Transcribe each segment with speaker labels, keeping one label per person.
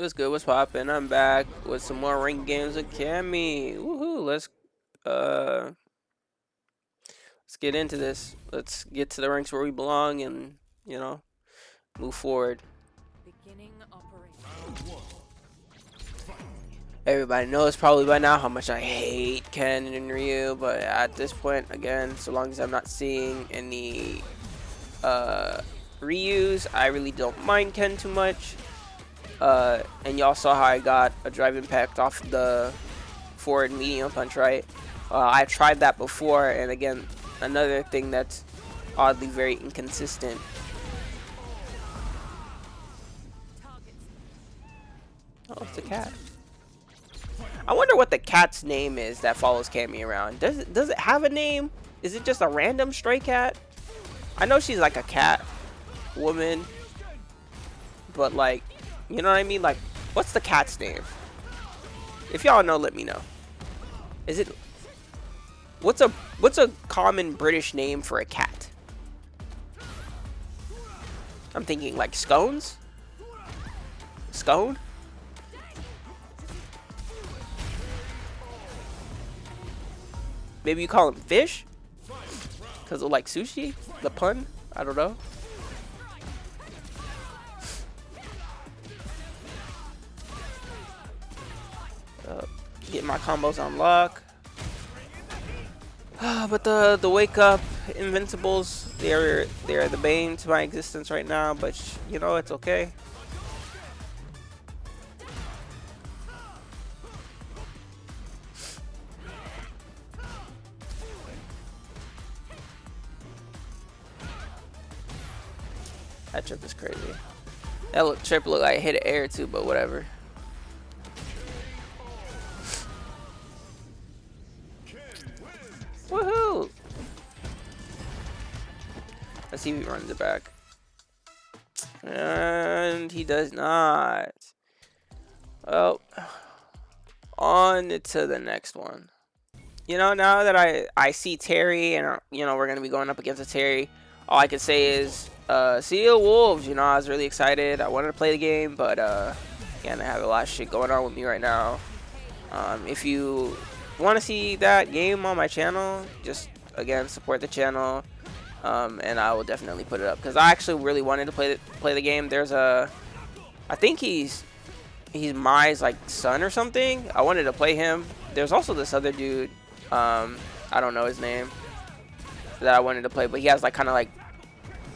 Speaker 1: What's good? What's poppin'? I'm back with some more ranked games with Cammy. Woohoo! Uh let's get into this. Let's get to the ranks where we belong and move forward.
Speaker 2: Beginning operation.
Speaker 1: Everybody knows probably by now how much I hate Ken and Ryu, but at this point, again, so long as I'm not seeing any Ryus, I really don't mind Ken too much. And y'all saw how I got a drive impact off the forward medium punch, right? I've tried that before, and again, another thing that's oddly very inconsistent. Oh, it's a cat. I wonder what the cat's name is that follows Cammy around. Does it have a name? Is it just a random stray cat? I know she's like a cat woman, but like, you know what I mean? Like, what's the cat's name? If y'all know, let me know. Is it what's a common British name for a cat? I'm thinking like scones? Scone? Maybe you call them fish? Because of like sushi? The pun? I don't know. Get my combos on lock. But the wake up invincibles, they're the bane to my existence right now, but you know, it's okay. That trip is crazy. That trip looked like it hit air too, but whatever. Woohoo! Let's see if he runs it back. And he does not. Well, on to the next one. You know, now that I see Terry and, you know, we're going to be going up against a Terry, all I can say is, see you Wolves. You know, I was really excited. I wanted to play the game, but, again, I have a lot of shit going on with me right now. If you want to see that game on my channel, just again support the channel, and I will definitely put it up because I actually really wanted to play the game. There's I think he's Mai's like son or something. I wanted to play him. There's also this other dude, I don't know his name, that I wanted to play, but he has like kind of like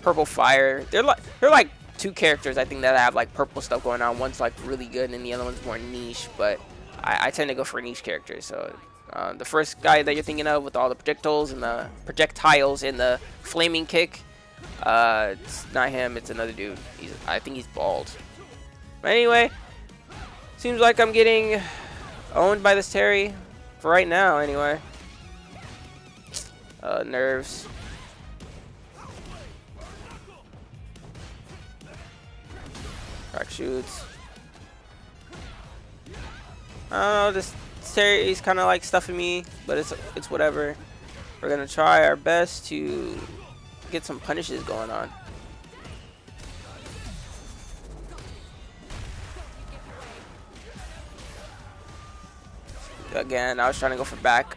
Speaker 1: purple fire. They're like two characters I think that have like purple stuff going on. One's like really good and the other one's more niche, but I tend to go for niche characters. So the first guy that you're thinking of with all the projectiles and the flaming kick, it's not him, it's another dude. I think he's bald. But anyway, seems like I'm getting owned by this Terry for right now anyway. Nerves. Crack shoots. I don't know, this Terry's kind of like stuffing me, but it's whatever. We're gonna try our best to get some punishes going on. Again, I was trying to go for back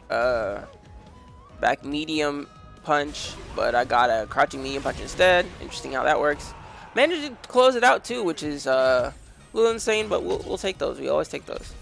Speaker 1: medium punch, but I got a crouching medium punch instead. Interesting how that works. Managed to close it out too, which is a little insane, but we'll take those. We always take those.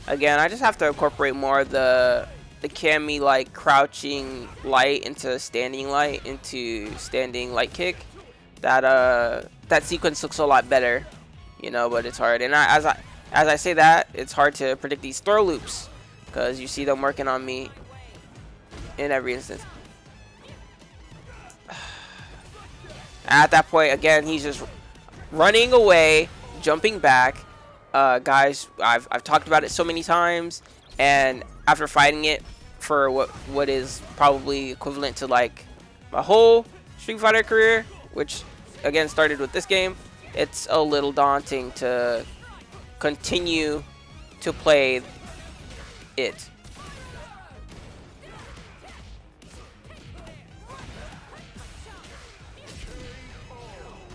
Speaker 1: Again, I just have to incorporate more of the Cammy like crouching light into standing light into standing light kick. That sequence looks a lot better, you know, but it's hard. And as I say that, it's hard to predict these throw loops because you see them working on me in every instance. At that point, again, he's just running away, jumping back. Guys, I've talked about it so many times, and after fighting it for what is probably equivalent to like my whole Street Fighter career, which again started with this game, it's a little daunting to continue to play it.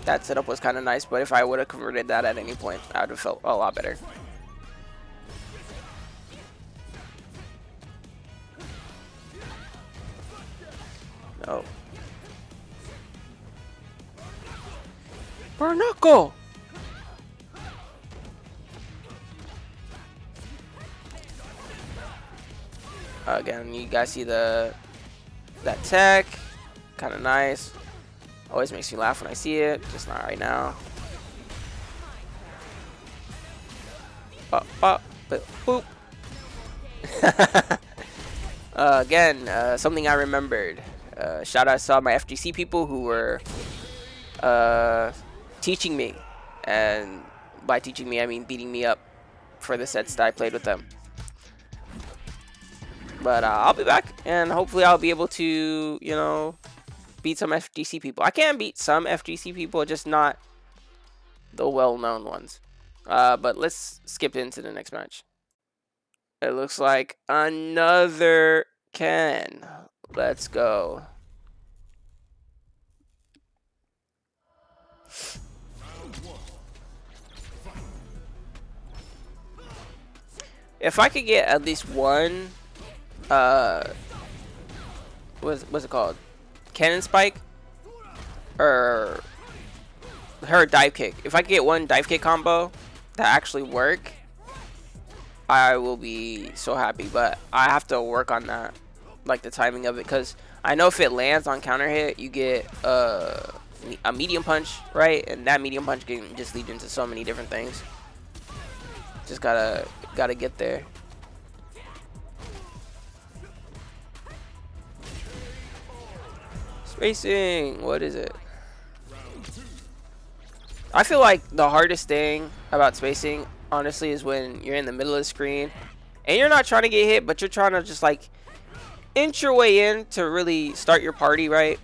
Speaker 1: that setup was kind of nice, but if I would have converted that at any point, I would have felt a lot better. No. Barnacle! Again, you guys see that tech, kind of nice. Always makes me laugh when I see it, just not right now. But boop. Again, something I remembered. Shout out to all my FGC people who were teaching me, and by teaching me I mean beating me up for the sets that I played with them. But I'll be back, and hopefully I'll be able to, you know, beat some FGC people. I can beat some FGC people, just not the well-known ones. But let's skip into the next match. It looks like another Ken. Let's go. If I could get at least one, what's it called? Cannon spike? Or her dive kick. If I could get one dive kick combo that actually work, I will be so happy. But I have to work on that, like the timing of it, because I know if it lands on counter hit, you get a medium punch, right? And that medium punch can just lead into so many different things. Just gotta get there. Spacing, what is it? I feel like the hardest thing about spacing, honestly, is when you're in the middle of the screen and you're not trying to get hit, but you're trying to just like inch your way in to really start your party, right?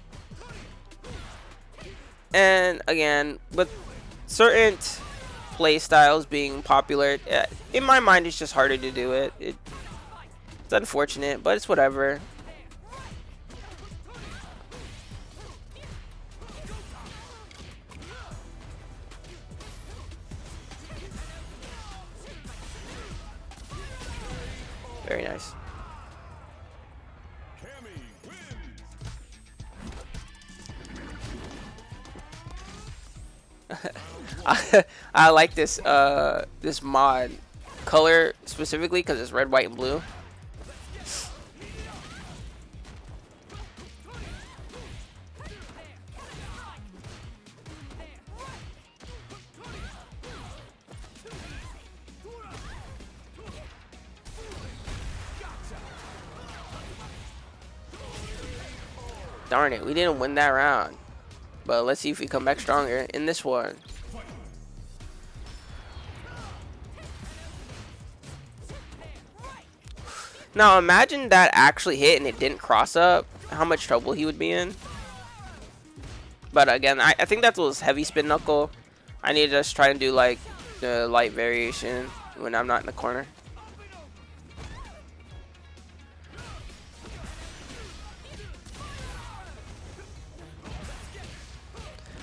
Speaker 1: And again, with certain play styles being popular, in my mind it's just harder to do it. It's unfortunate, but it's whatever. Very nice.
Speaker 3: Cammy wins.
Speaker 1: I like this this mod color specifically because it's red, white, and blue. Darn it, we didn't win that round. But let's see if we come back stronger in this one. Now imagine that actually hit and it didn't cross up. How much trouble he would be in. But again, I think that was heavy spin knuckle. I need to just try and do like the light variation when I'm not in the corner.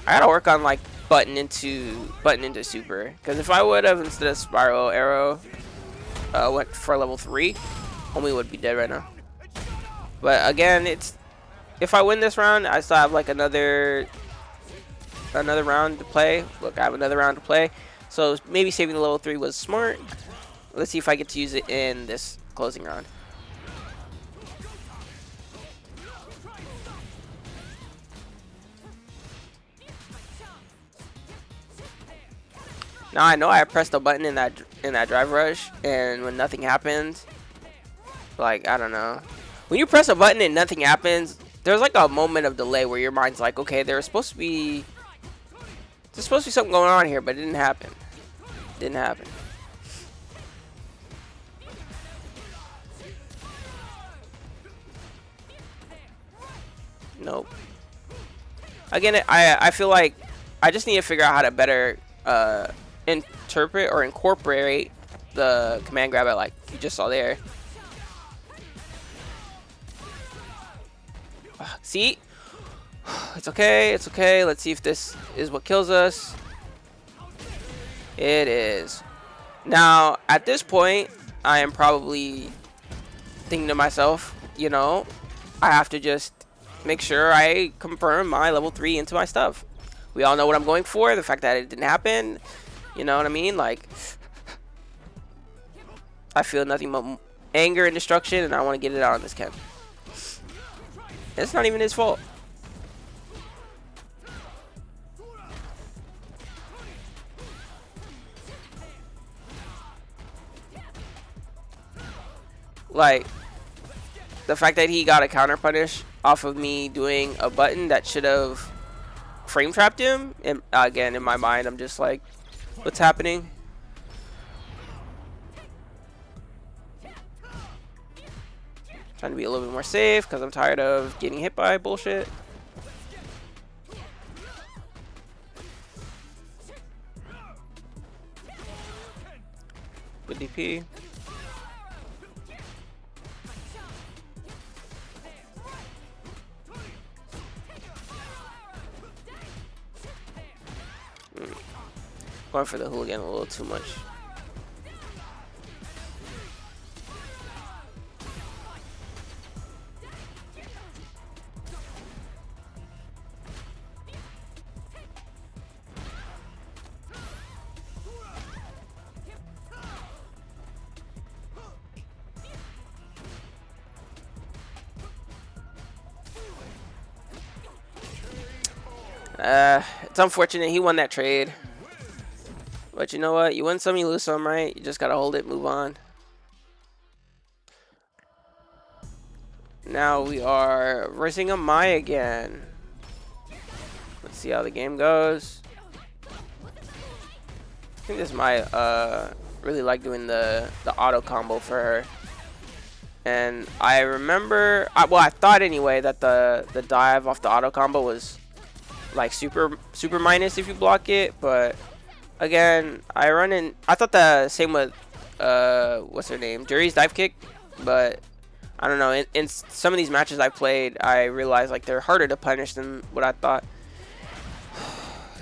Speaker 1: I gotta work on like button into super, because if I would have instead of spiral arrow went for level 3, homie would be dead right now. But again, if I win this round, I still have like another round to play. Look, I have another round to play, so maybe saving the level 3 was smart. Let's see if I get to use it in this closing round. Now I know I pressed a button in that drive rush, and when nothing happened, like I don't know, when you press a button and nothing happens, there's like a moment of delay where your mind's like, okay, there's supposed to be something going on here, but it didn't happen. Didn't happen. Nope. Again, I feel like I just need to figure out how to better interpret or incorporate the command grab like you just saw there. It's okay. It's okay. Let's see if this is what kills us. It is. Now, at this point, I am probably thinking to myself, you know, I have to just make sure I confirm my level 3 into my stuff. We all know what I'm going for. The fact that it didn't happen, you know what I mean? Like, I feel nothing but anger and destruction, and I want to get it out on this Ken. It's not even his fault. Like, the fact that he got a counter punish off of me doing a button that should have frame trapped him, and again, in my mind, I'm just like, what's happening? Trying to be a little bit more safe because I'm tired of getting hit by bullshit. Good DP. Going for the hooligan a little too much. It's unfortunate he won that trade. But you know what? You win some, you lose some, right? You just gotta hold it, move on. Now we are versing a Mai again. Let's see how the game goes. I think this Mai really like doing the auto combo for her. And I remember, well, I thought anyway that the dive off the auto combo was like super minus if you block it, but again, I thought the same with what's her name, Jury's dive kick, but I don't know, in some of these matches I played, I realized like they're harder to punish than what I thought.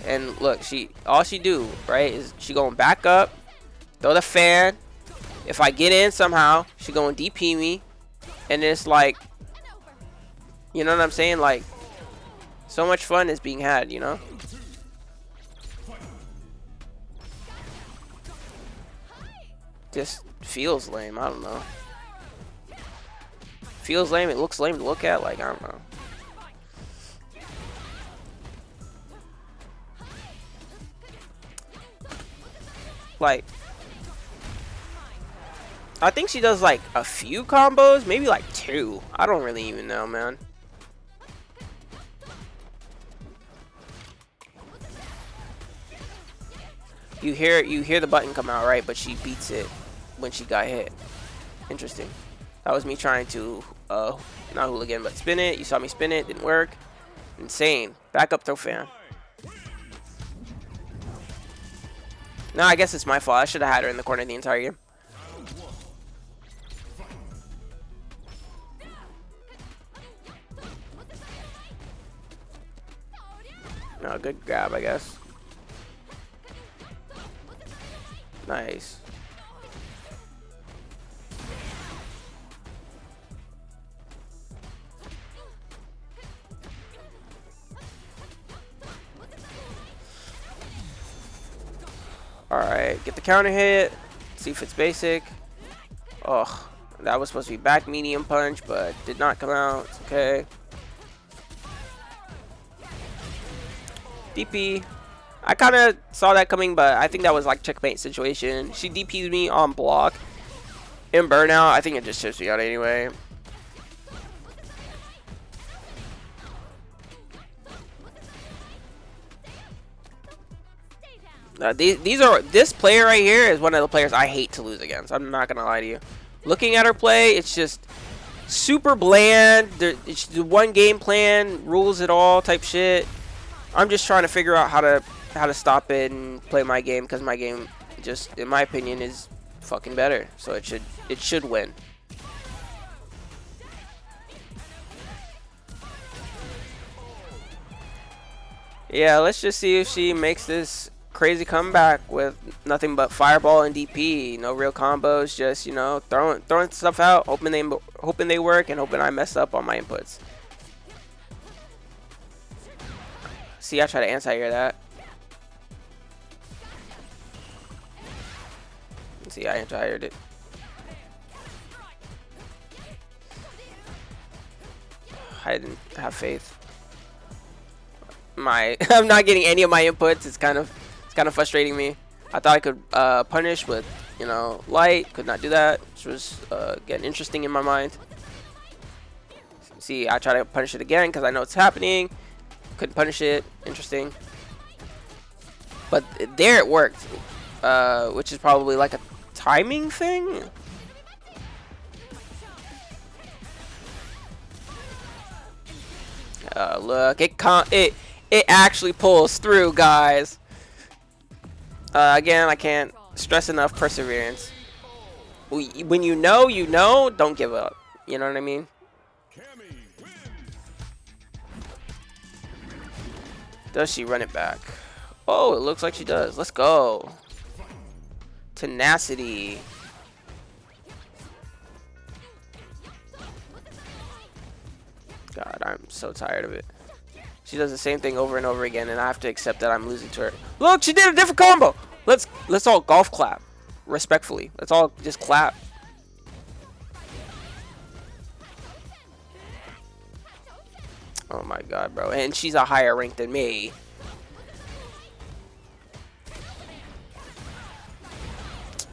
Speaker 1: And look, all she do, right, is she going back up, throw the fan. If I get in somehow, she going DP me, and it's like, you know what I'm saying? Like, so much fun is being had, you know? Just feels lame, I don't know. Feels lame, it looks lame to look at, like, I don't know. Like, I think she does like a few combos, maybe like 2. I don't really even know, man. You hear the button come out, right? But she beats it when she got hit. Interesting. That was me trying to not hooligan, but spin it. You saw me spin it, didn't work. Insane. Back up throw fan. No, I guess it's my fault. I should have had her in the corner the entire game. No, good grab, I guess. Nice. Alright, get the counter hit. See if it's basic. Oh, that was supposed to be back medium punch, but did not come out. It's okay. DP. I kind of saw that coming, but I think that was like checkmate situation. She DP'd me on block. In burnout, I think it just chips me out anyway. This player right here is one of the players I hate to lose against. I'm not gonna lie to you. Looking at her play, it's just super bland. It's the one game plan rules it all type shit. I'm just trying to figure out how to stop it and play my game, because my game just, in my opinion, is fucking better. So it should win. Yeah, let's just see if she makes this crazy comeback with nothing but fireball and DP. No real combos, just, you know, throwing stuff out, hoping they work, and hoping I mess up on my inputs. See, I try to anti-air that. See, I anti-aired it. I didn't have faith. I'm not getting any of my inputs. It's kind of frustrating me. I thought I could punish with, you know, light. Could not do that, which was getting interesting in my mind. See, I try to punish it again because I know it's happening. Couldn't punish it. Interesting. But there it worked, which is probably like a timing thing. Look, it actually pulls through, guys. Again, I can't stress enough perseverance. When you know, don't give up. You know what I mean? Does she run it back? Oh, it looks like she does. Let's go. Tenacity. God, I'm so tired of it. She does the same thing over and over again, and I have to accept that I'm losing to her. Look, she did a different combo. Let's all golf clap, respectfully. Let's all just clap. Oh my God, bro! And she's a higher rank than me.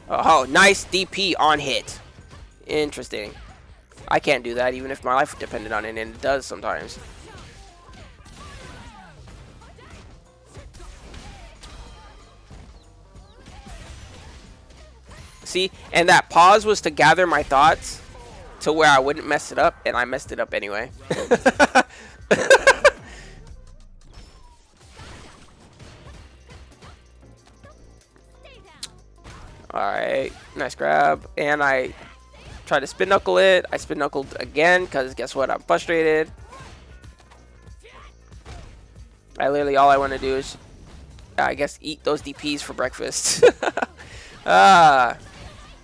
Speaker 1: Oh, nice DP on hit. Interesting. I can't do that even if my life depended on it, and it does sometimes. See, and that pause was to gather my thoughts to where I wouldn't mess it up, and I messed it up anyway. Alright, nice grab. And I tried to spin knuckle it. I spin knuckled again because guess what? I'm frustrated. All I want to do is, I guess, eat those DPs for breakfast.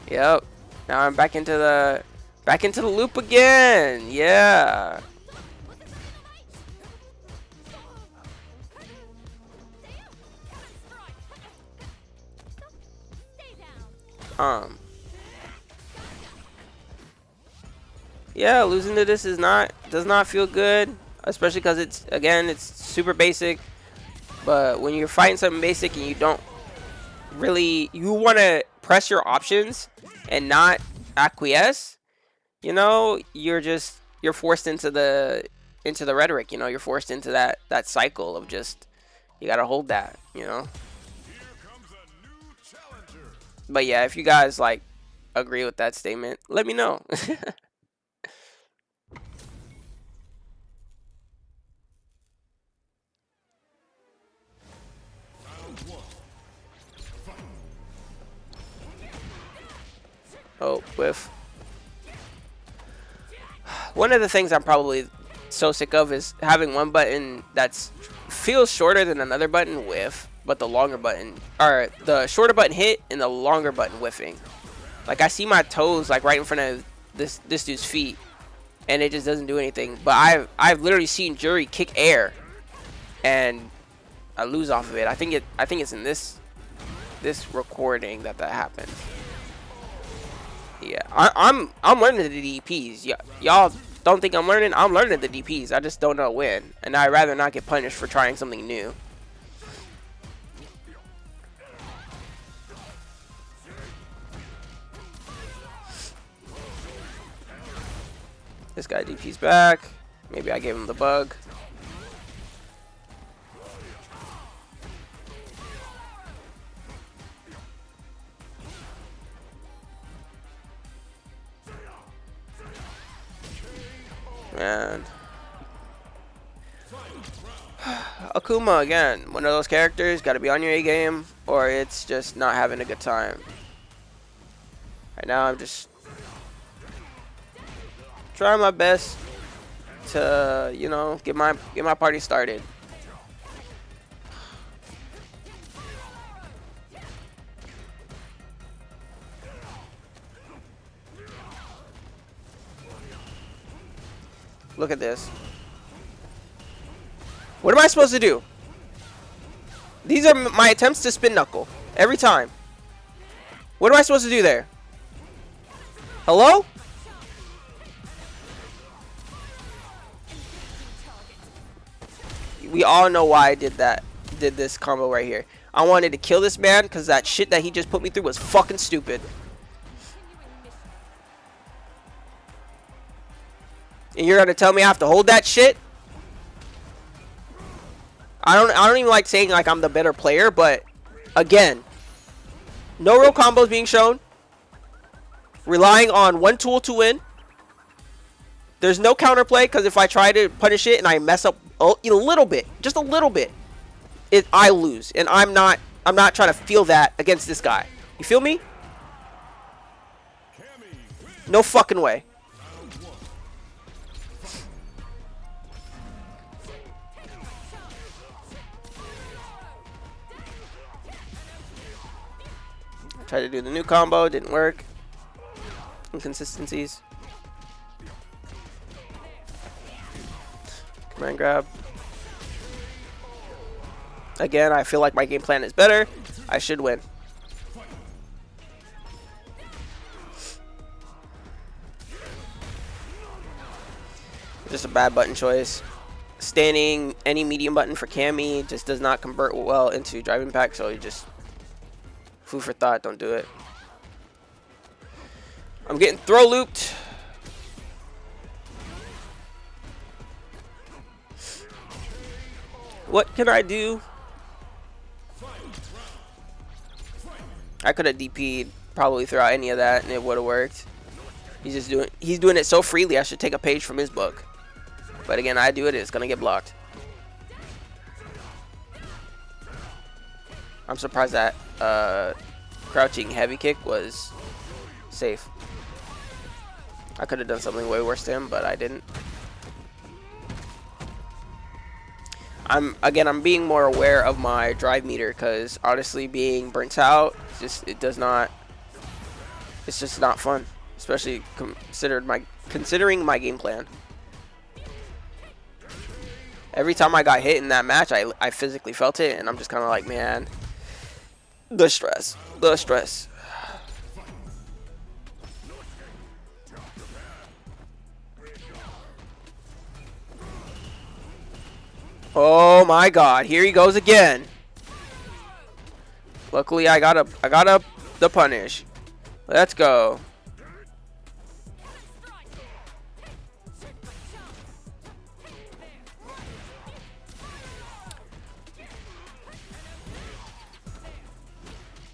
Speaker 1: Yep. Now I'm back into the loop again. Yeah. Yeah, losing to this does not feel good, especially because it's super basic. But when you're fighting something basic and you don't really, you want to press your options and not acquiesce, you know, you're forced into the rhetoric, you know, you're forced into that cycle of just, you gotta hold that, you know. But yeah, if you guys like agree with that statement, let me know. Oh, whiff. One of the things I'm probably so sick of is having one button that's feels shorter than another button whiff, but the longer button, or the shorter button hit and the longer button whiffing. Like I see my toes like right in front of this dude's feet, and it just doesn't do anything. But I've literally seen Jury kick air, and I lose off of it. I think it's in this recording that happened. Yeah, I'm learning the DPs. Y'all don't think I'm learning? I'm learning the DPs. I just don't know when, and I'd rather not get punished for trying something new. This guy DP's back. Maybe I gave him the bug. Man. Akuma, again, one of those characters, gotta be on your A game, or it's just not having a good time. Right now, I'm just trying my best to, you know, get my party started. Look at this. What am I supposed to do? These are my attempts to spin knuckle. Every time. What am I supposed to do there? Hello? We all know why I did that. Did this combo right here. I wanted to kill this man because that shit that he just put me through was fucking stupid. And you're gonna tell me I have to hold that shit? I don't even like saying like I'm the better player, but again, no real combos being shown. Relying on one tool to win. There's no counterplay because if I try to punish it and I mess up a little bit, just a little bit, I lose, and I'm not trying to feel that against this guy. You feel me? No fucking way. Tried to do the new combo, didn't work. Inconsistencies. Command grab. Again, I feel like my game plan is better. I should win. Just a bad button choice. Standing any medium button for Cammy just does not convert well into drive impact, so you just food for thought, don't do it. I'm getting throw looped. What can I do? I could have DP'd probably throughout any of that and it would have worked. He's doing it so freely, I should take a page from his book. But again, I do it, it's gonna get blocked. I'm surprised that crouching heavy kick was safe. I could have done something way worse to him, but I didn't. I'm being more aware of my drive meter because honestly, being burnt out, it's just not fun, especially considering my game plan. Every time I got hit in that match, I physically felt it, and I'm just kind of like, man, the stress. Oh my God! Here he goes again. Luckily, I got up the punish. Let's go.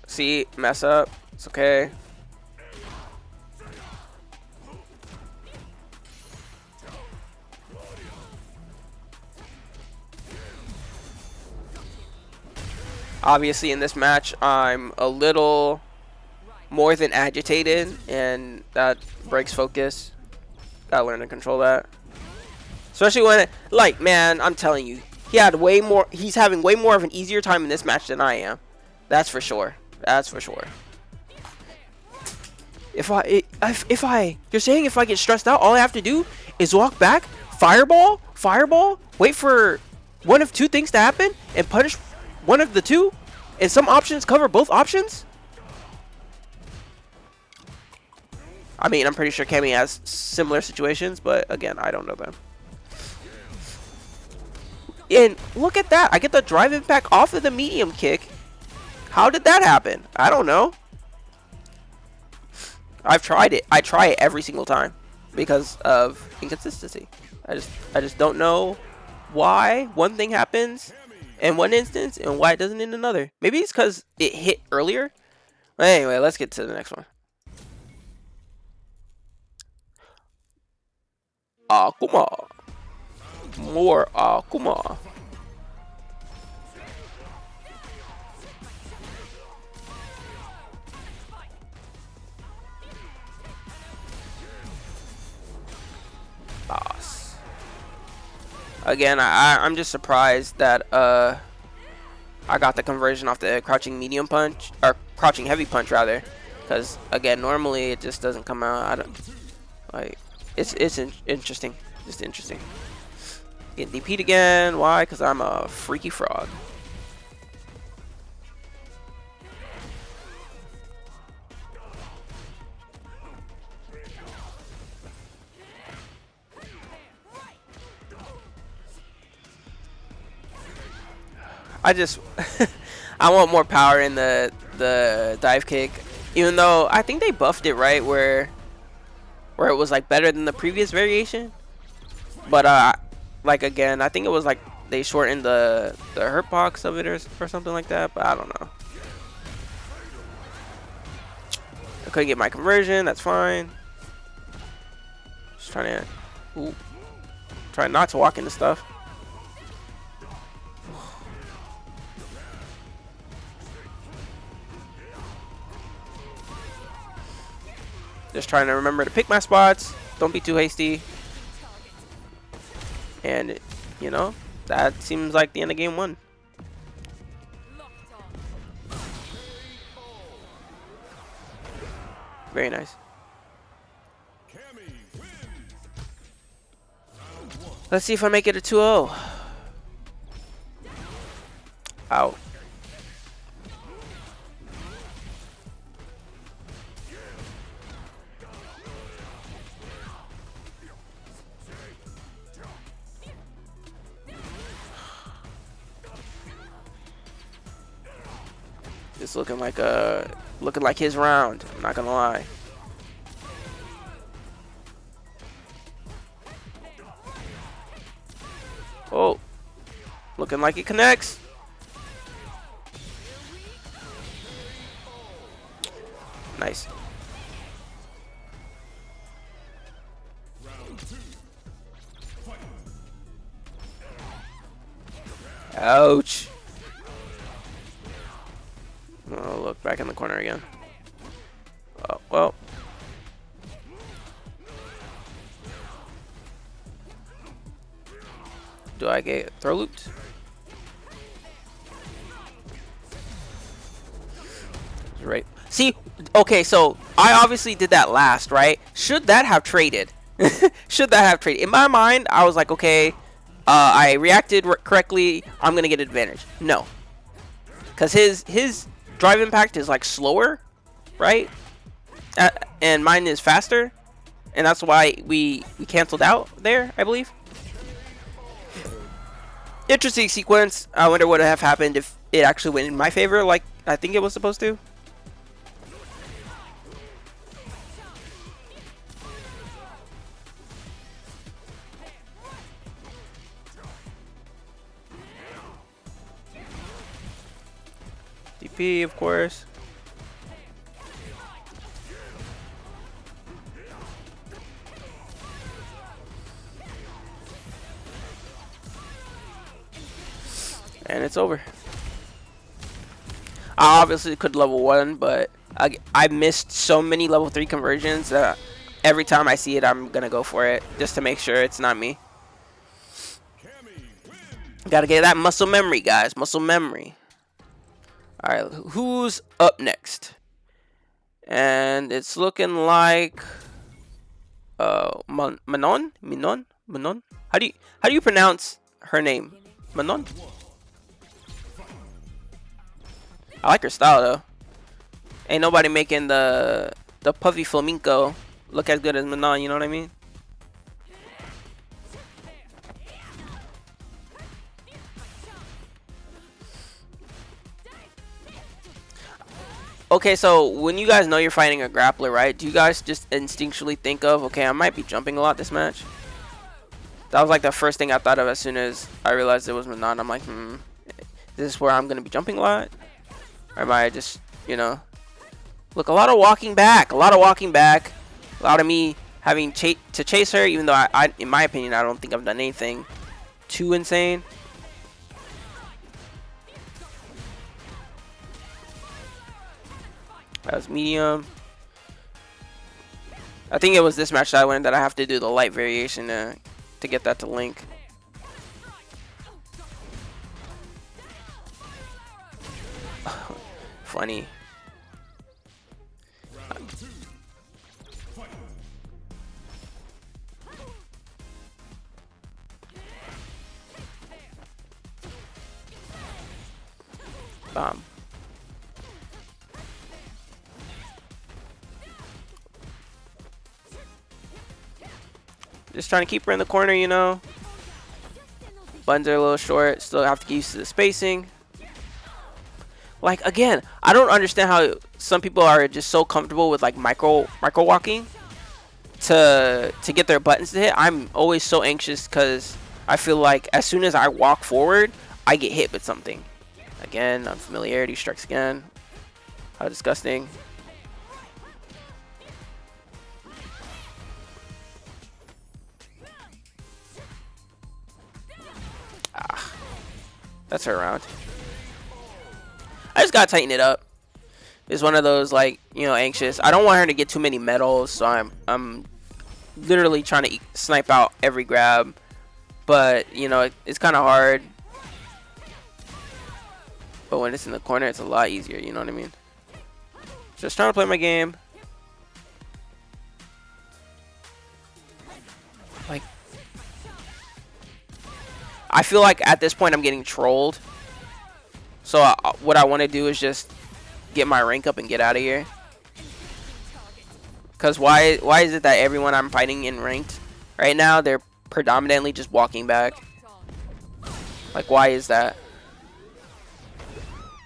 Speaker 1: See, mess up. It's okay. Obviously, in this match, I'm a little more than agitated, and that breaks focus. Gotta learn to control that. Especially when, like, man, I'm telling you, he's having way more of an easier time in this match than I am. That's for sure. That's for sure. You're saying if I get stressed out, all I have to do is walk back, fireball, wait for one of two things to happen, and punish one of the two, and some options cover both options? I mean, I'm pretty sure Cammy has similar situations, but again, I don't know them. And look at that. I get the drive impact off of the medium kick. How did that happen? I don't know. I've tried it. I try it every single time because of inconsistency. I just don't know why one thing happens in one instance and why it doesn't in another. Maybe it's because it hit earlier. But anyway, let's get to the next one. Akuma. More Akuma. Boss. Again, I'm just surprised that I got the conversion off the crouching medium punch, or crouching heavy punch rather, because again, normally it just doesn't come out. I don't like. It's interesting. Just interesting. Getting DP'd again. Why? Because I'm a freaky frog. I just I want more power in the dive kick, even though I think they buffed it, right, where it was like better than the previous variation. But like again, I think it was like they shortened the hurt box of it or something like that, but I don't know. I couldn't get my conversion, that's fine. Just trying to try not to walk into stuff. Just trying to remember to pick my spots. Don't be too hasty. And, you know, that seems like the end of game 1. Very nice. Let's see if I make it a 2-0. Out. It's looking like his round. I'm not gonna lie. Oh, looking like it connects. Nice. Ouch. Oh, look, back in the corner again. Oh, well. Do I get throw looped? Right. See, okay, so I obviously did that last, right? Should that have traded? Should that have traded? In my mind, I was like, okay, I reacted correctly. I'm going to get advantage. No. Because his drive impact is like slower, right? And mine is faster. And that's why we canceled out there, I believe. Interesting sequence. I wonder what would have happened if it actually went in my favor like I think it was supposed to. DP, of course. And it's over. I obviously could level 1, but I missed so many level 3 conversions that every time I see it, I'm going to go for it just to make sure it's not me. Gotta get that muscle memory, guys. Muscle memory. Alright, who's up next? And it's looking like Manon? How do you pronounce her name? Manon? I like her style though. Ain't nobody making the puffy flamenco look as good as Manon, you know what I mean? Okay, so when you guys know you're fighting a grappler, right? Do you guys just instinctually think of, okay, I might be jumping a lot this match? That was like the first thing I thought of as soon as I realized it was Manon. I'm like, is this where I'm gonna be jumping a lot? Or am I just, you know? Look, a lot of walking back. A lot of me having to chase her, even though I, in my opinion, I don't think I've done anything too insane. That was medium. I think it was this match that I learned that I have to do the light variation to get that to link. Funny. Just trying to keep her in the corner, you know. Buttons are a little short. Still have to get used to the spacing. Like, again, I don't understand how some people are just so comfortable with like micro walking to get their buttons to hit. I'm always so anxious because I feel like as soon as I walk forward, I get hit with something. Again, unfamiliarity strikes again. How disgusting. Ah, that's her round. I just gotta tighten it up. It's one of those, like, you know, anxious. I don't want her to get too many medals, so I'm literally trying to snipe out every grab. But, you know, it's kind of hard. But when it's in the corner, it's a lot easier, you know what I mean? Just trying to play my game. Like, I feel like at this point I'm getting trolled. So what I want to do is just get my rank up and get out of here. Because why is it that everyone I'm fighting in ranked right now, they're predominantly just walking back? Like, why is that?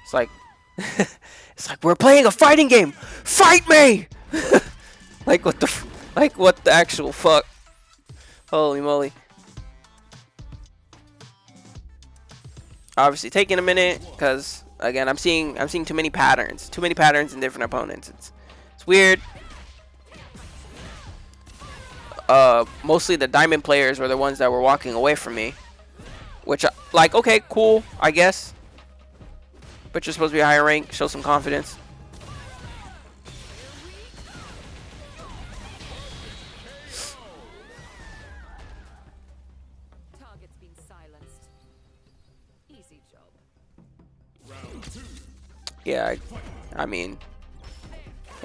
Speaker 1: It's like it's like we're playing a fighting game. Fight me! Like what the actual fuck? Holy moly! Obviously taking a minute because again I'm seeing too many patterns in different opponents. It's weird. Mostly the diamond players were the ones that were walking away from me, which like, okay, cool, I guess. But you're supposed to be higher rank, show some confidence.
Speaker 2: Target's been silenced. Easy job.
Speaker 1: Yeah, I mean,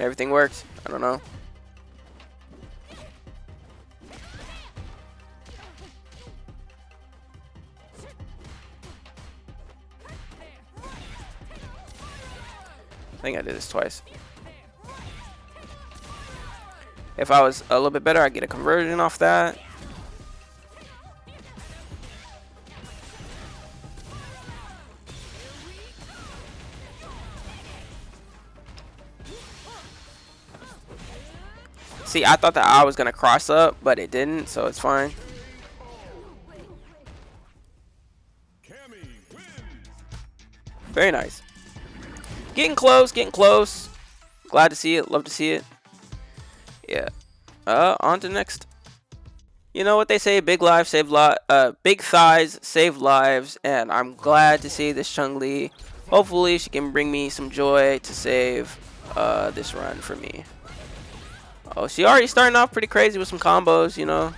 Speaker 1: everything works. I don't know. I think I did this twice. If I was a little bit better, I'd get a conversion off that. See, I thought that I was gonna cross up, but it didn't, so it's fine. Very nice. Getting close, getting close. Glad to see it, love to see it. Yeah. On to next. You know what they say, big thighs save lives, and I'm glad to see this Chun-Li. Hopefully she can bring me some joy to save this run for me. Oh, she already starting off pretty crazy with some combos, you know.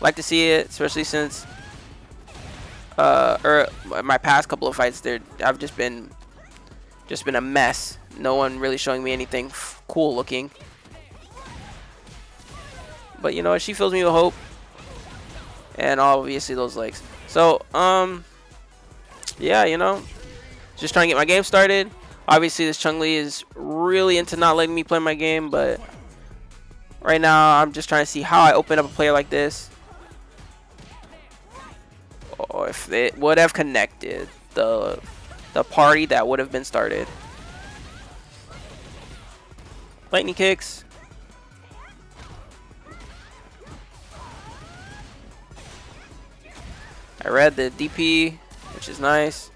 Speaker 1: Like to see it, especially since my past couple of fights I've just been a mess. No one really showing me anything cool looking. But you know, she fills me with hope. And obviously those legs. So, yeah, you know, just trying to get my game started. Obviously this Chun-Li is really into not letting me play my game, but right now I'm just trying to see how I open up a player like this. Or if it would have connected the party that would have been started. Lightning kicks. I read the DP, which is nice.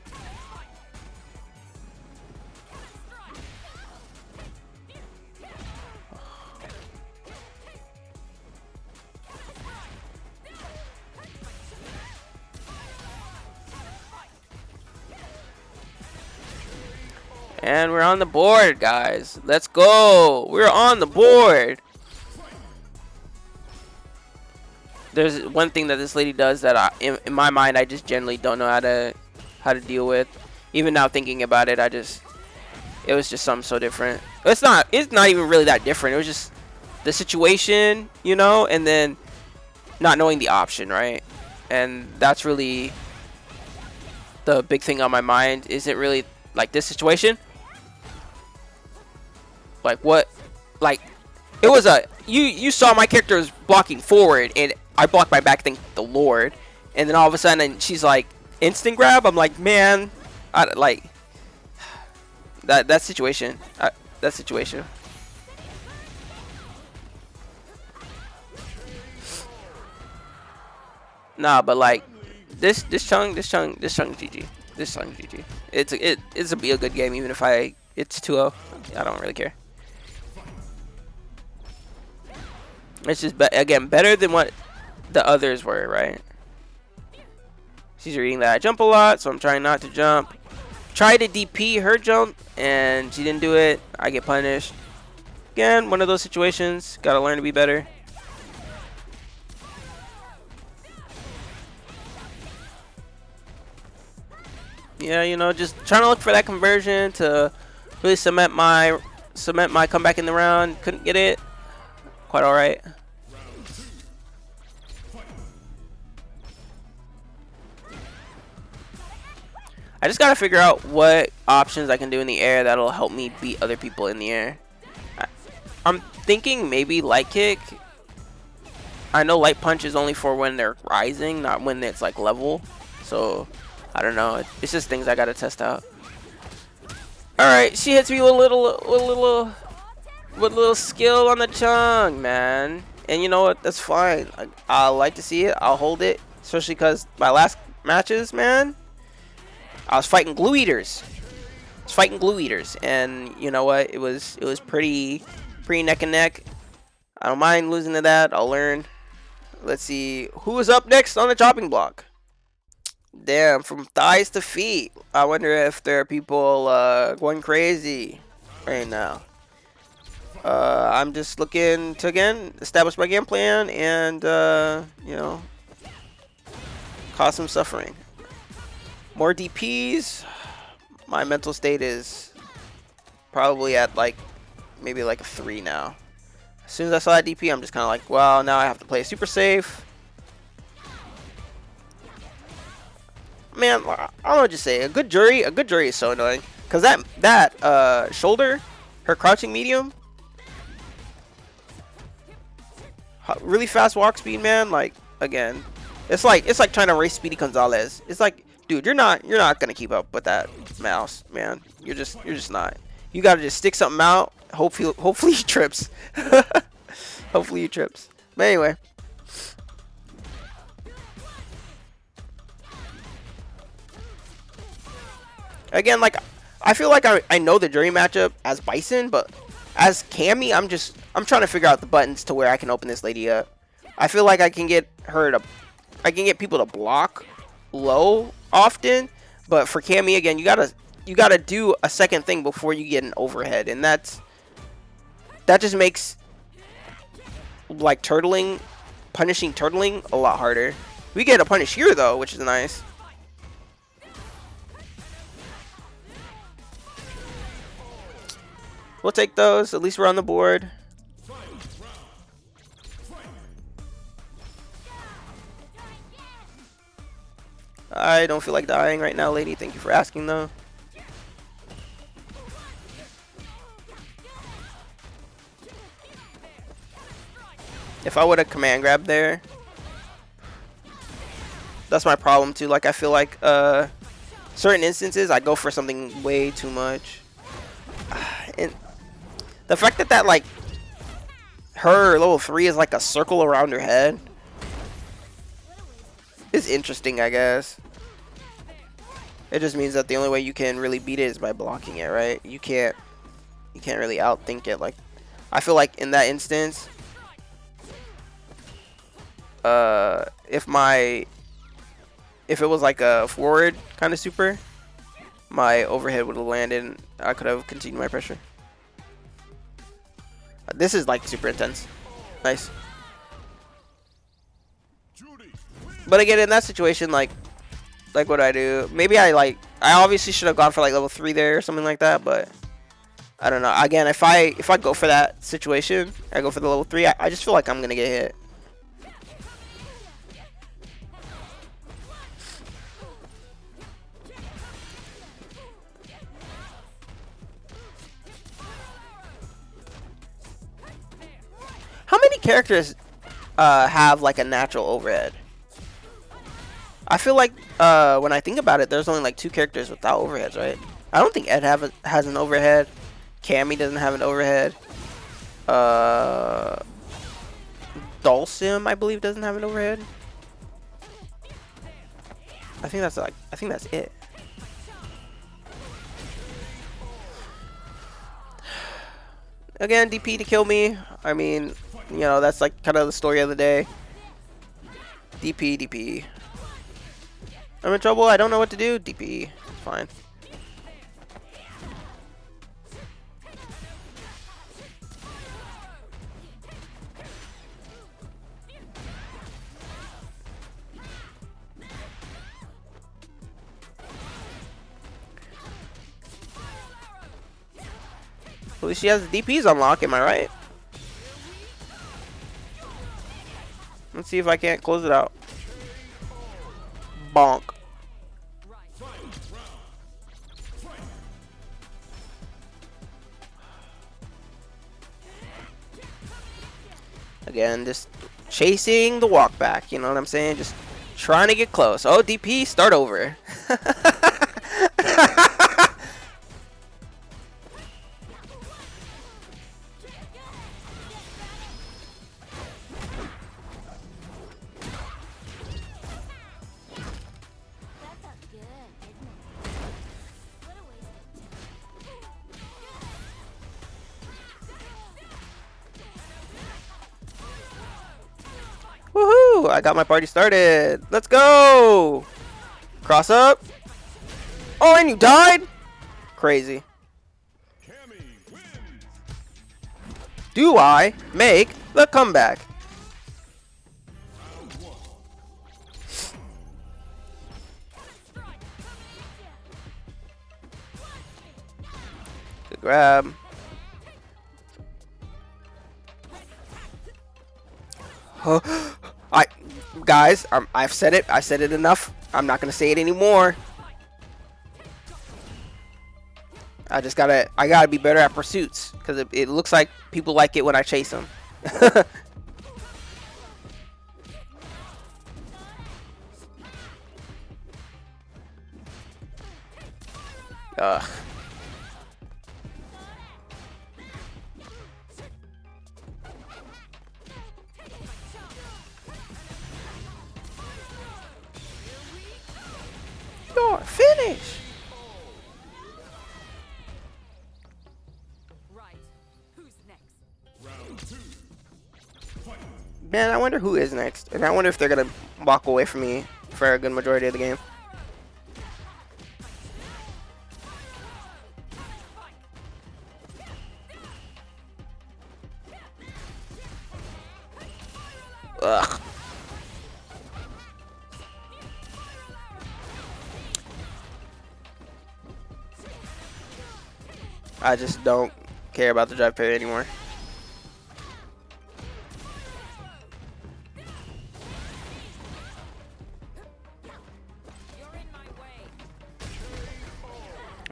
Speaker 1: And we're on the board, guys. Let's go. We're on the board. There's one thing that this lady does that in my mind, I just generally don't know how to deal with. Even now thinking about it, it was just something so different. It's not even really that different. It was just the situation, you know, and then not knowing the option, right? And that's really the big thing on my mind. Isn't really Like this situation. Like what? Like it was a you saw my character was blocking forward and I blocked my back. Thank the Lord. And then all of a sudden she's like instant grab. I'm like, man, I like that situation. That situation. Nah, but like this chung GG. This chung GG. It's a be a good game even if it's 2-0. I don't really care. It's just again better than what the others were, right? She's reading that I jump a lot, so I'm trying not to jump. Try to DP her jump and she didn't do it. I get punished. Again, one of those situations. Gotta learn to be better. Yeah, you know, just trying to look for that conversion to really cement my comeback in the round. Couldn't get it. Quite all right. I just gotta figure out what options I can do in the air that'll help me beat other people in the air. I'm thinking maybe light kick. I know light punch is only for when they're rising, not when it's like level. So I don't know. It's just things I gotta test out. All right, she hits me with a little skill on the chung, man. And you know what? That's fine. I like to see it. I'll hold it, especially because my last matches, man, I was fighting glue eaters. And you know what? It was pretty neck and neck. I don't mind losing to that. I'll learn. Let's see who is up next on the chopping block. Damn, from thighs to feet. I wonder if there are people going crazy right now. I'm just looking to again establish my game plan and you know, cause some suffering. More DPs. My mental state is probably at like maybe like a 3 now. As soon as I saw that DP, I'm just kind of like, well, now I have to play super safe. Man, I don't know what to say. A good jury is so annoying. Cause that shoulder, her crouching medium, really fast walk speed, man. Like again, it's like trying to race Speedy Gonzalez. It's like, dude, you're not gonna keep up with that mouse, man. You're just not. You gotta just stick something out. Hopefully he trips. Hopefully he trips. But anyway. Again, like I feel like I know the jury matchup as Bison, but as Cammy, I'm trying to figure out the buttons to where I can open this lady up. I feel like I can get people to block low often, but for Cammy again, you gotta do a second thing before you get an overhead, and that just makes like punishing turtling a lot harder. We get a punish here though, which is nice. We'll take those. At least we're on the board. I don't feel like dying right now, lady. Thank you for asking, though. If I would have command grabbed there, that's my problem too. Like I feel like certain instances I go for something way too much, and the fact that like her level 3 is like a circle around her head is interesting, I guess. It just means that the only way you can really beat it is by blocking it, right? You can't really outthink it. Like I feel like in that instance, if it was like a forward kind of super, my overhead would have landed and I could have continued my pressure. This is like super intense. Nice. But again, in that situation, like what I do, maybe I obviously should have gone for like level 3 there or something like that, but I don't know. Again, if I go for that situation, I go for the level 3, I just feel like I'm gonna get hit. characters have like a natural overhead. I feel like when I think about it, there's only like 2 characters without overheads, right? I don't think Ed has an overhead. Cammy doesn't have an overhead. Dulcim, I believe, doesn't have an overhead. I think that's it. Again, DP to kill me. I mean, you know, that's like kind of the story of the day. DP, DP. I'm in trouble. I don't know what to do. DP. It's fine. At least she has the DPs unlocked, am I right? Let's see if I can't close it out. Bonk. Again, just chasing the walk back, you know what I'm saying? Just trying to get close. Oh, DP, start over. Woohoo! I got my party started. Let's go! Cross up. Oh, and you died? Crazy. Do I make the comeback? Good grab. Guys, I've said it. I said it enough. I'm not gonna say it anymore. I gotta be better at pursuits because it looks like people like it when I chase them. Ugh. Finish.
Speaker 2: Right. Who's next?
Speaker 1: Man, I wonder who is next, and I wonder if they're gonna walk away from me for a good majority of the game. Ugh. I just don't care about the drive parry anymore.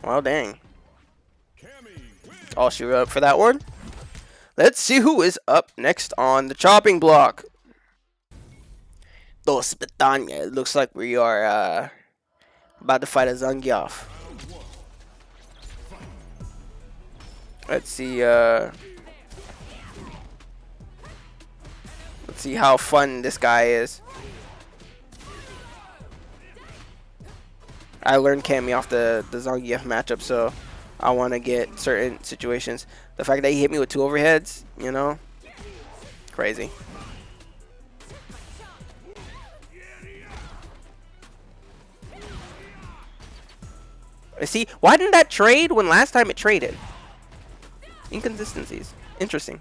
Speaker 1: Well, dang. All she wrote up for that one. Let's see who is up next on the chopping block. Dos Betania. It looks like we are about to fight a Zangief. Let's see how fun this guy is. I learned Cammy off the Zangief matchup, so I want to get certain situations. The fact that he hit me with 2 overheads, you know, crazy. See, why didn't that trade when last time it traded? Inconsistencies. Interesting.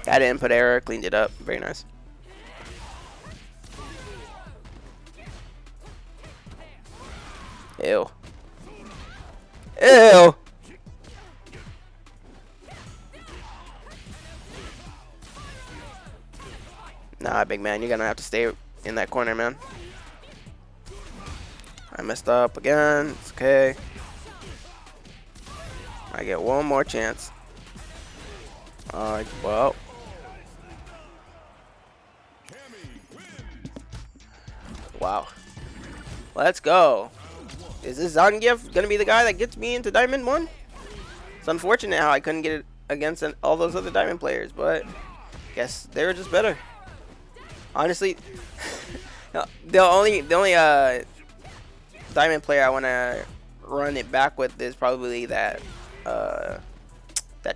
Speaker 1: That input error cleaned it up. Very nice. Ew. Ew. Nah, Alright, big man, you're gonna have to stay in that corner, man. I messed up again. It's okay. I get one more chance. Well. Wow. Let's go. Is this Zangief gonna be the guy that gets me into Diamond 1? It's unfortunate how I couldn't get it against all those other Diamond players, but guess they were just better. Honestly, the only Diamond player I want to run it back with is probably that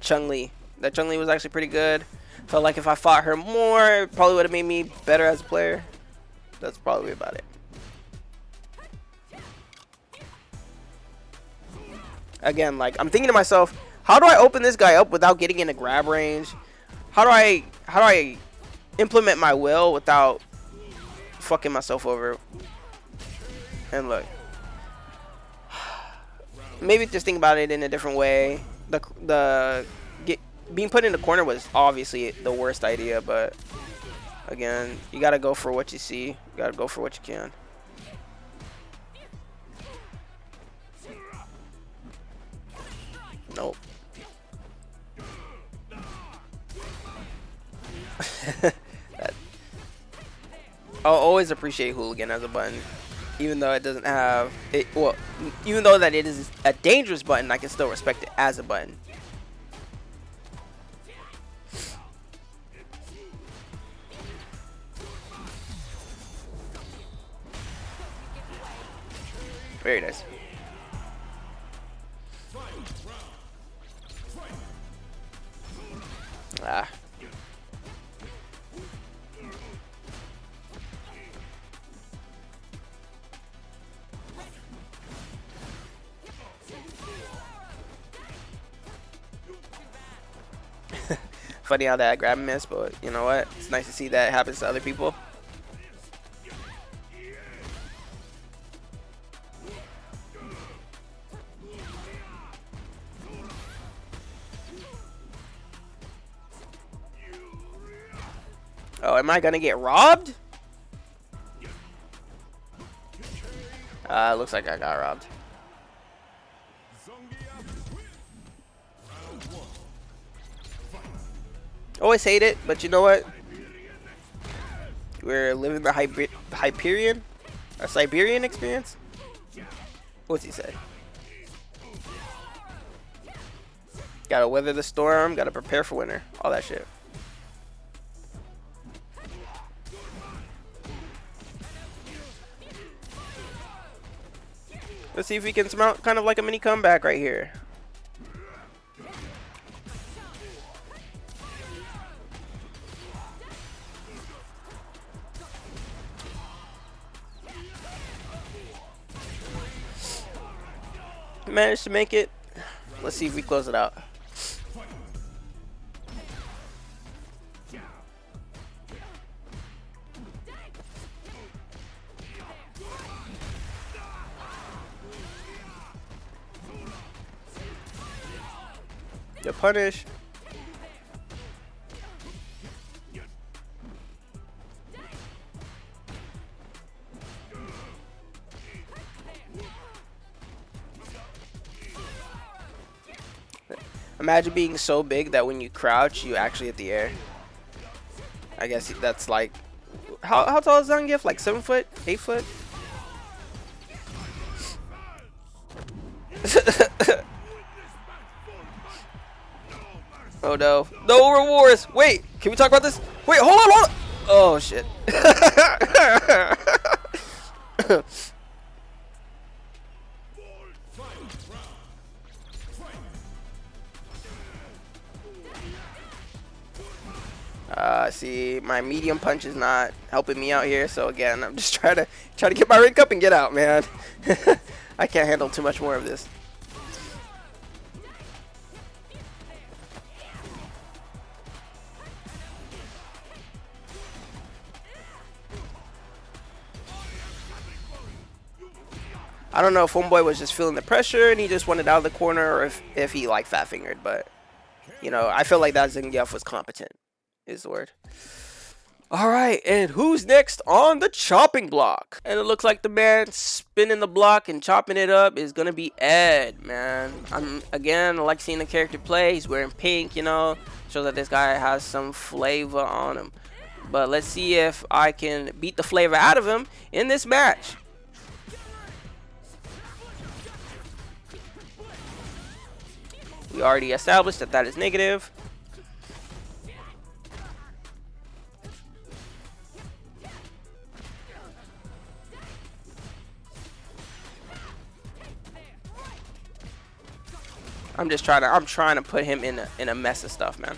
Speaker 1: Chun-Li. That Chun-Li was actually pretty good. Felt like if I fought her more, it probably would have made me better as a player. That's probably about it. Again, like, I'm thinking to myself, how do I open this guy up without getting in a grab range? How do I implement my will without fucking myself over? And look, maybe just think about it in a different way. Being put in the corner was obviously the worst idea, but again, you gotta go for what you see. You gotta go for what you can. Nope. I'll always appreciate Hooligan as a button, even though it doesn't have it. Well, even though that it is a dangerous button, I can still respect it as a button. Very nice. Ah. Funny how that grab and miss, but you know what? It's nice to see that happens to other people. Oh, am I gonna get robbed? Looks like I got robbed. Always hate it, but you know what? We're living the Hyperion or Siberian experience. What's he say? Gotta weather the storm, gotta prepare for winter, all that shit. Let's see if we can mount kind of like a mini comeback right here. Managed to make it. Let's see if we close it out. You punish. Imagine being so big that when you crouch, you actually hit the air. I guess that's like, how tall is Zangief? Like 7 foot, 8 foot? Oh no, no rewards. Wait, can we talk about this? Wait, hold on. Oh shit. See, my medium punch is not helping me out here, so again, I'm just trying to get my rank up and get out, man. I can't handle too much more of this. I don't know if Homeboy was just feeling the pressure and he just wanted out of the corner, or if he like fat fingered, but you know, I feel like that Zangief was competent, is the word. Alright, and who's next on the chopping block? And it looks like the man spinning the block and chopping it up is gonna be Ed, man. I like seeing the character play. He's wearing pink, you know. Shows that this guy has some flavor on him. But let's see if I can beat the flavor out of him in this match. We already established that that is negative. I'm trying to put him in a mess of stuff, man.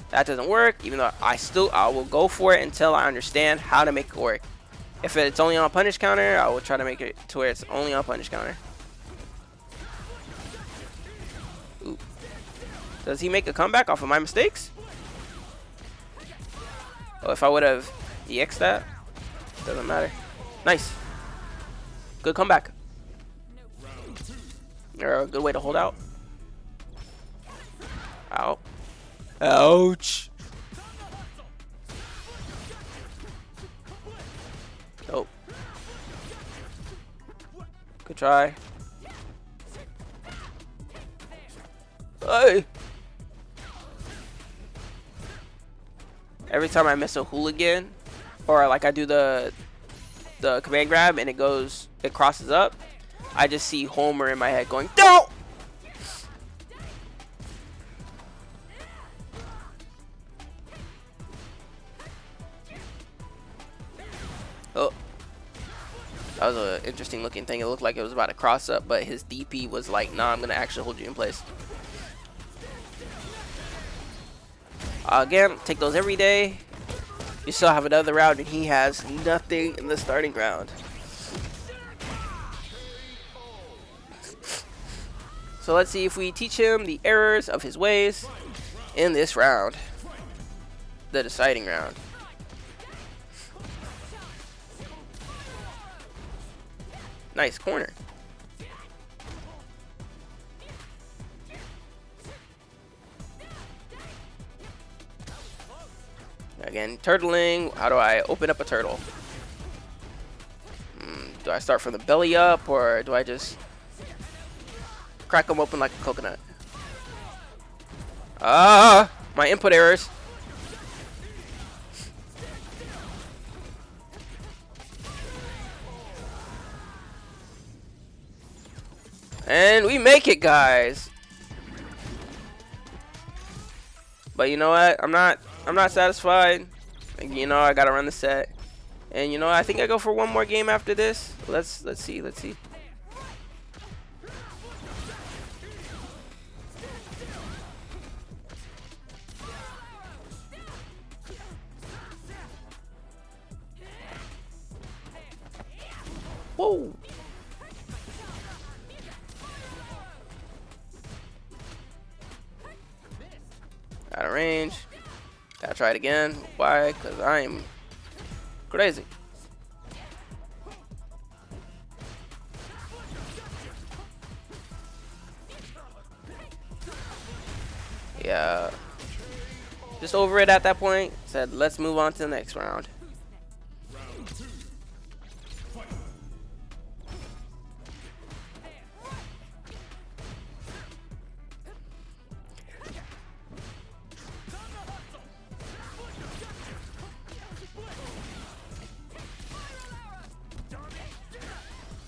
Speaker 1: That doesn't work, even though I will go for it until I understand how to make it work. If it's only on a punish counter, I will try to make it to where it's only on a punish counter. Ooh. Does he make a comeback off of my mistakes? Oh, if I would have EX'd that, doesn't matter. Nice. Good comeback. Or a good way to hold out. Ow. Ouch. Nope. Good try. Hey. Every time I miss a hooligan, or like I do the command grab and it crosses up, I just see Homer in my head going, "Don't!" Oh, that was an interesting looking thing. It looked like it was about to cross up, but his DP was like, "Nah, I'm gonna actually hold you in place." Again, take those every day. You still have another round, and he has nothing in the starting round. So let's see if we teach him the errors of his ways in this round, the deciding round. Nice corner. Again, turtling. How do I open up a turtle? Do I start from the belly up, or do I just crack them open like a coconut? Ah, my input errors. And we make it, guys. But you know what? I'm not satisfied. You know, I gotta run the set. And you know, I think I go for one more game after this. Let's see. Whoa. Out of range. Gotta try it again. Why? Because I'm crazy. Yeah. Just over it at that point. Said, let's move on to the next round.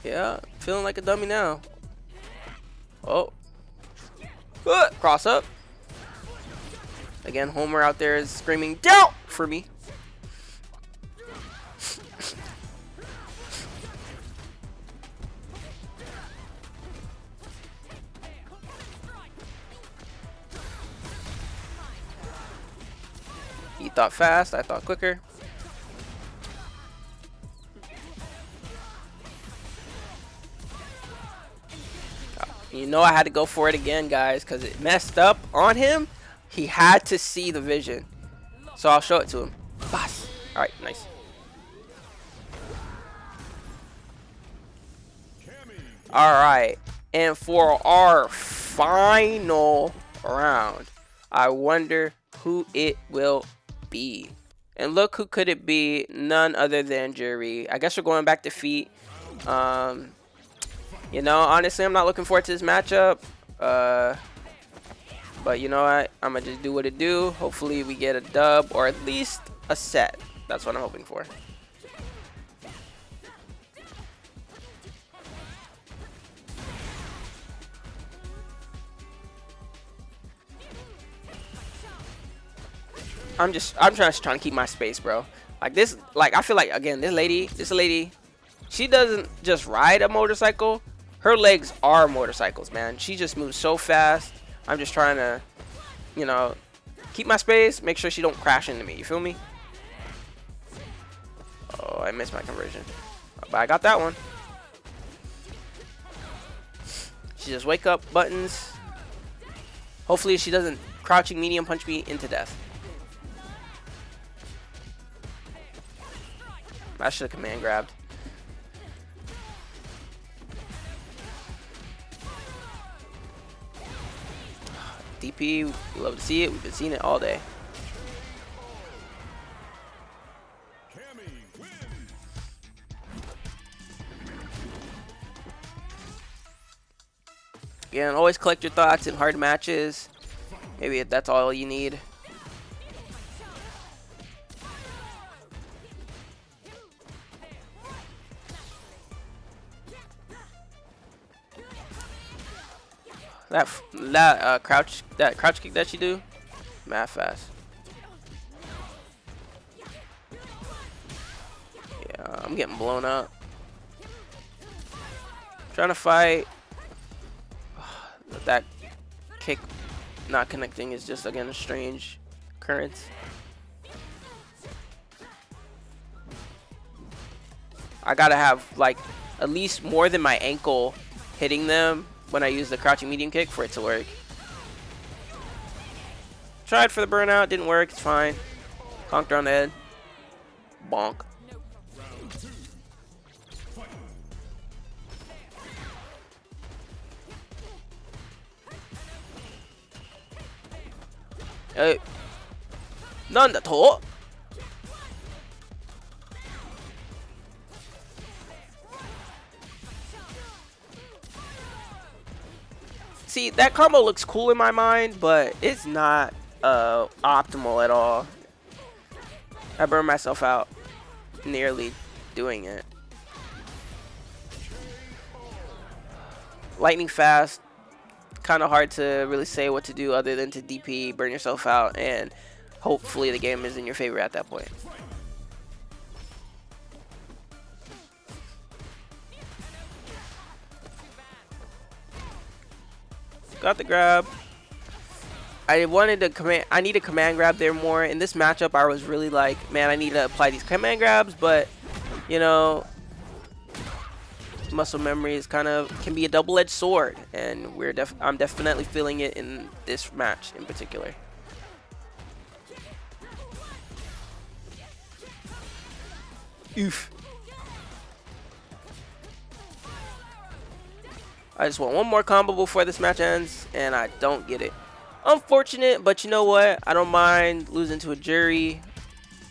Speaker 1: Yeah, feeling like a dummy now. Oh. Cross up. Again, Homer out there is screaming, "Down!" for me. He thought fast, I thought quicker. You know I had to go for it again, guys, because it messed up on him. He had to see the vision. So I'll show it to him. Boss. Alright, nice. Alright. And for our final round, I wonder who it will be. And look who could it be? None other than Jury. I guess we're going back to feet. You know, honestly, I'm not looking forward to this matchup. But you know what? I'm going to just do what it do. Hopefully we get a dub or at least a set. That's what I'm hoping for. I'm just trying to keep my space, bro. Like this, like I feel like again, this lady, she doesn't just ride a motorcycle. Her legs are motorcycles, man. She just moves so fast. I'm just trying to, you know, keep my space, make sure she don't crash into me. You feel me? Oh, I missed my conversion. But I got that one. She just wake up buttons. Hopefully she doesn't crouching medium punch me into death. I should have command grabbed. DP, we love to see it. We've been seeing it all day.
Speaker 3: Cammy wins.
Speaker 1: Again, always collect your thoughts in hard matches. Maybe that's all you need. That crouch kick that you do, mad fast. Yeah, I'm getting blown up. Trying to fight. That kick not connecting is just again a strange occurrence. I gotta have like at least more than my ankle hitting them when I use the crouching medium kick for it to work. Tried for the burnout, didn't work, it's fine. Conked her on the head. Bonk. Hey. Nanda to? See, that combo looks cool in my mind, but it's not optimal at all. I burned myself out nearly doing it. Lightning fast, kind of hard to really say what to do other than to DP, burn yourself out, and hopefully the game is in your favor at that point. Got the grab. I wanted to command. I need a command grab there more. In this matchup, I was really like, man, I need to apply these command grabs, but you know, muscle memory is kind of can be a double-edged sword, and I'm definitely feeling it in this match in particular. Oof. I just want one more combo before this match ends, and I don't get it. Unfortunate, but you know what? I don't mind losing to a jury.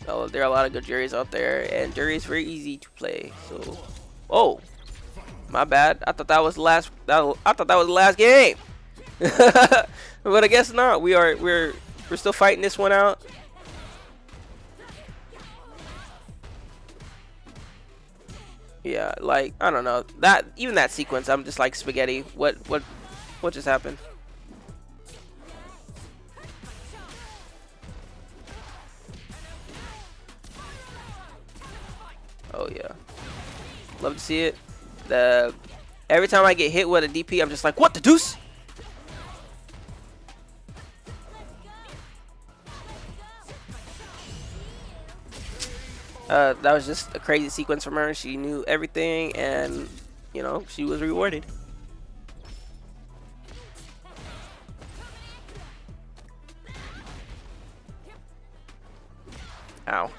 Speaker 1: Oh, there are a lot of good juries out there, and jury is very easy to play. So, oh, my bad. I thought that was the last. I thought that was the last game, but I guess not. We're still fighting this one out. Yeah, like I don't know that even that sequence. I'm just like spaghetti. What just happened? Oh yeah, love to see it. Every time I get hit with a DP, I'm just like, what the deuce? That was just a crazy sequence from her. She knew everything, and you know she was rewarded. Ow.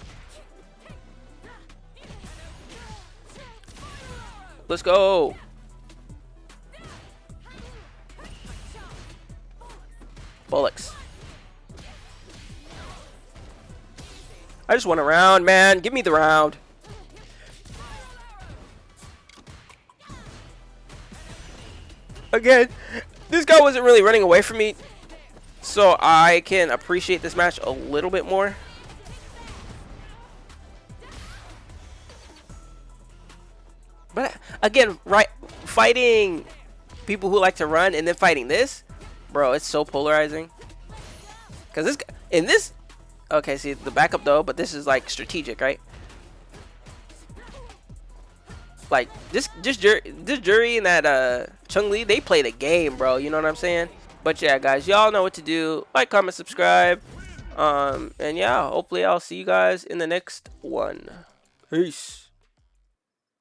Speaker 1: Let's go. Bullocks. I just want a round, man. Give me the round. Again, this guy wasn't really running away from me, so I can appreciate this match a little bit more. But again, right, fighting people who like to run and then fighting this, bro, it's so polarizing. Cause this in this, okay, see the backup though, but this is like strategic, right? Like this Jury and that Chun-Li, they play the game, bro. You know what I'm saying? But yeah, guys, y'all know what to do. Like, comment, subscribe, and yeah, hopefully I'll see you guys in the next one. Peace.